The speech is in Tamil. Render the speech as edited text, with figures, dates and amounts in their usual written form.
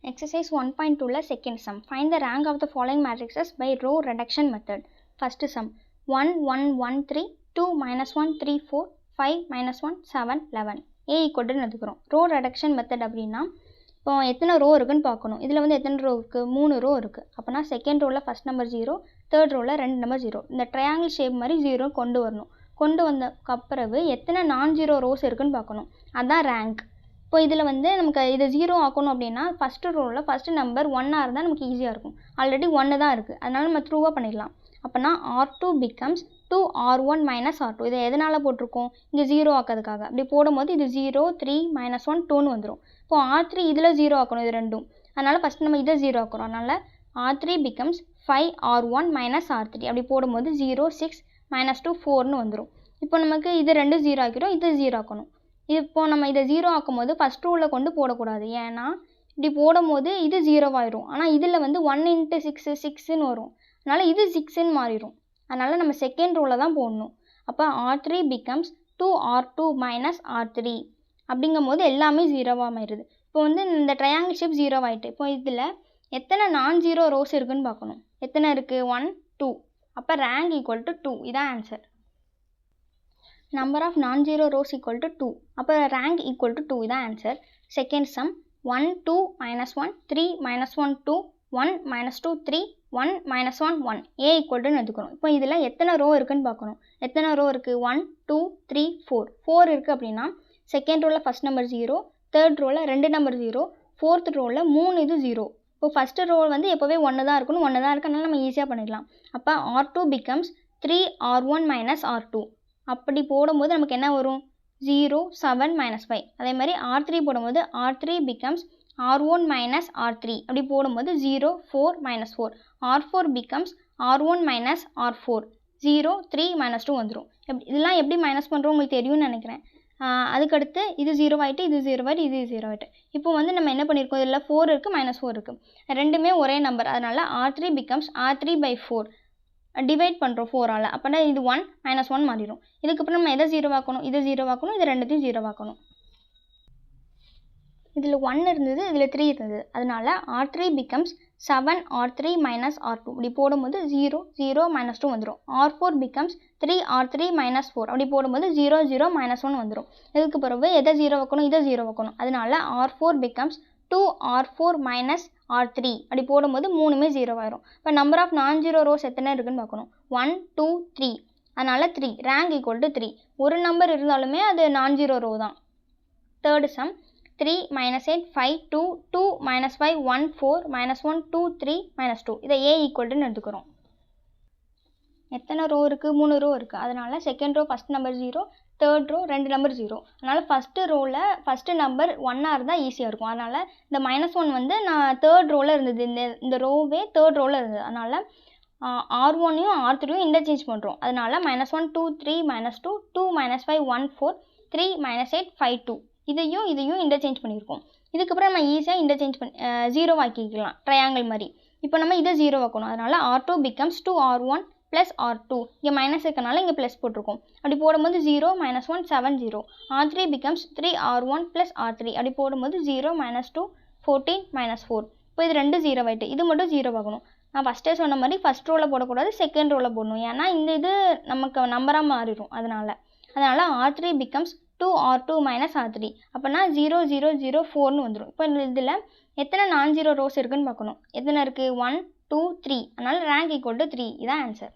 Exercise 1.2 second sum. Find the rank of the following matrices by row reduction method. First sum 1 1 1 3 2 minus 1 3 4 5 minus 1 7 11. A equal to எடுத்துக்கிறோம். Row reduction method அப்படின்னா இப்போ எத்தனை ரோ இருக்குன்னு பார்க்கணும். இதில் வந்து எத்தனை ரோ இருக்குது? 3 ரோ இருக்குது. அப்போனா செகண்ட் ரோவில் ஃபஸ்ட் நம்பர் 0, தேர்ட் ரோவில் 2 நம்பர் 0. இந்த ட்ரையாங்கிள் ஷேப் மாதிரி 0 கொண்டு வரணும். கொண்டு வந்தக்கப்புறவு எத்தனை நான்-ஜீரோ ரோஸ் இருக்குன்னு பார்க்கணும். அதுதான் ரேங்க். இப்போ இதில் வந்து நமக்கு இது 0 ஆக்கணும் அப்படின்னா ஃபஸ்ட்டு ரோவில் ஃபஸ்ட்டு நம்பர் 1 இருந்தால் நமக்கு ஈஸியாக இருக்கும். ஆல்ரெடி 1 தான் இருக்குது, அதனால் நம்ம த்ரூவாக பண்ணிடலாம். அப்போனா R2 becomes 2R1 minus R2. இதை எதனால் போட்டிருக்கோம்? இங்கே 0 ஆக்கிறதுக்காக. அப்படி போடும்போது இது 0 3 minus 1 2ன்னு வந்துடும். இப்போ R3 இதில் 0 ஆக்கணும், இது ரெண்டும். அதனால் ஃபஸ்ட் நம்ம இதை 0 ஆக்குறோம். அதனால் R3 becomes 5R1 minus R3. அப்படி போடும்போது 0 6 minus 2 4ன்னு வந்துடும். இப்போ நமக்கு இது ரெண்டும் 0 ஆக்கிடும், இது 0 ஆக்கணும். இப்போ நம்ம இதை 0 ஆக்கும்போது ஃபஸ்ட் ரூலில் கொண்டு போடக்கூடாது. ஏன்னா இப்படி போடும்போது இது 0 ஆயிரும். ஆனால் இதில் வந்து 1 × 6 6ன்னு வரும். அதனால் இது 6ன்னு மாறிடும். அதனால் நம்ம செகண்ட் ரூலில் தான் போடணும். அப்போ R3 becomes 2R2 minus R3 அப்படிங்கும்போது எல்லாமே 0வாக மாறிடுது. இப்போ வந்து இந்த ட்ரையாங்கிள் ஷேப் 0 ஆகிட்டு. இப்போ இதில் எத்தனை நான்-ஜீரோ ரோஸ் இருக்குதுன்னு பார்க்கணும். எத்தனை இருக்குது? 1 2. அப்போ ரேங்க் ஈக்குவல் டு 2. இதான் answer. Number of non-zero rows equal to 2. அப்போ rank equal to 2. இதான் answer. Second sum 1 2 minus 1 3 minus 1 2 1 minus 2 3 1 minus 1 1. A equal to எடுத்துக்கணும். இப்போ இதில் எத்தனை ரோ இருக்குன்னு பார்க்கணும். எத்தனை ரோ இருக்குது? 1 2 3 4. 4 இருக்குது அப்படின்னா செகண்ட் ரோவில் ஃபஸ்ட் நம்பர் 0, தேர்ட் ரோவில் 2 நம்பர் 0, ஃபோர்த் ரோவில் 3 இது 0. இப்போ ஃபஸ்ட்டு ரோ வந்து எப்போவே 1 தான் இருக்கணும், 1 தான் இருக்கனால நம்ம ஈஸியாக பண்ணிடலாம். அப்போ R2 becomes 3R1 minus R2. அப்படி போடும்போது நமக்கு என்ன வரும்? 0 7 minus 5. அதே மாதிரி R3 போடும்போது R3 becomes R1 minus R3. அப்படி போடும்போது 0 4 minus 4. R4 becomes R1 minus R4. 0 3 minus 2 வந்துடும். இதெல்லாம் எப்படி மைனஸ் பண்ணுறோம் உங்களுக்கு தெரியும்னு நினைக்கிறேன். அதுக்கடுத்து இது 0 ஆகிட்டு, இது 0 ஆகிட்டு, இது 0 ஆகிட்டு. இப்போ வந்து நம்ம என்ன பண்ணியிருக்கோம்? இதில் 4 இருக்குது, -4 இருக்குது. ரெண்டுமே ஒரே நம்பர். அதனால் R3 becomes R3/4. டிவைட் பண்ணுறோம் 4ஆல். அப்போனா இது 1 -1 மாறிடும். இதுக்கப்புறம் நம்ம எதை 0 ஆக்கணும்? இதை 0 ஆக்கணும், இது ரெண்டுத்தையும் 0 ஆக்கணும். இதில் 1 இருந்தது, இதில் 3 இருந்தது. அதனால் R3 becomes 7R3 minus R2. அப்படி போடும்போது 0 0 -2 வந்துடும். R4 becomes 3R3 minus 4. அப்படி போடும்போது 0 0 -1 வந்துடும். இதுக்கு பிறகு எதை 0 ஆக்கணும்? இதை 0 ஆக்கணும். அதனால் R4 becomes 2R4 minus R3. அப்படி போடும்போது 3மே 0 ஆயிரும். இப்போ நம்பர் ஆஃப் நான்-ஜீரோ ரோஸ் எத்தனை இருக்குன்னு பார்க்கணும். 1 2 3. அதனால் 3. Rank equal to 3. ஒரு நம்பர் இருந்தாலுமே அது நான்-ஜீரோ ரோ தான். Third some 3 minus 8 5 2 2 minus 5 1 4 minus 1 2 3 minus 2. இதை A ஈக்குவல் டுன்னு எடுத்துக்கிறோம். எத்தனை ரோ இருக்குது? 3 ரோ இருக்குது. அதனால் second row first number 0, third row 2 number 0. அதனால் ஃபஸ்ட்டு ரோவில் ஃபஸ்ட்டு நம்பர் 1 இருந்தால் ஈஸியாக இருக்கும். அதனால் இந்த -1 வந்து நான் தேர்ட் ரோவில் இருந்தது. இந்த ரோவே தேர்ட் ரோவில் இருந்தது. அதனால் R1யும் R3யும் இன்டர்சேஞ்ச் பண்ணுறோம். அதனால் -1 2 3 -2 2 -5 1 4 3 -8 5 2. இதையும் இன்டர்சேஞ்ச் பண்ணியிருக்கோம். இதுக்கப்புறம் நம்ம ஈஸியாக இன்டர்சேஞ்ச் பண்ணி 0 ஆக்கிக்கலாம் ட்ரையாங்கிள் மாதிரி. இப்போ நம்ம இதை 0 ஆக்கணும். அதனால் R2 becomes 2R1 plus R2. இங்கே மைனஸ் இருக்கனால இங்கே ப்ளஸ் போட்டிருக்கோம். அப்படி போடும்போது 0 -1 7 0. R3 becomes 3R1 plus R3. அப்படி போடும்போது 0 -2 14 -4. இப்போ இது ரெண்டு 0 ஆகிட்டு, இது மட்டும் 0 ஆகணும். நான் ஃபஸ்ட்டே சொன்ன மாதிரி ஃபஸ்ட் ரோவில் போடக்கூடாது, செகண்ட் ரோவில் போடணும். ஏன்னா இந்த இது நமக்கு நம்பராக மாறிடும். அதனால் R3 becomes 2R2 minus R3. அப்போனா 0 0 0 4ன்னு வந்துடும். இப்போ இதில் எத்தனை நான்-ஜீரோ ரோஸ் இருக்குதுன்னு பார்க்கணும். எத்தனை இருக்குது? 1 2 3. அதனால் ரேங்க் ஈக்குவல் டு 3. இதான் ஆன்சர்.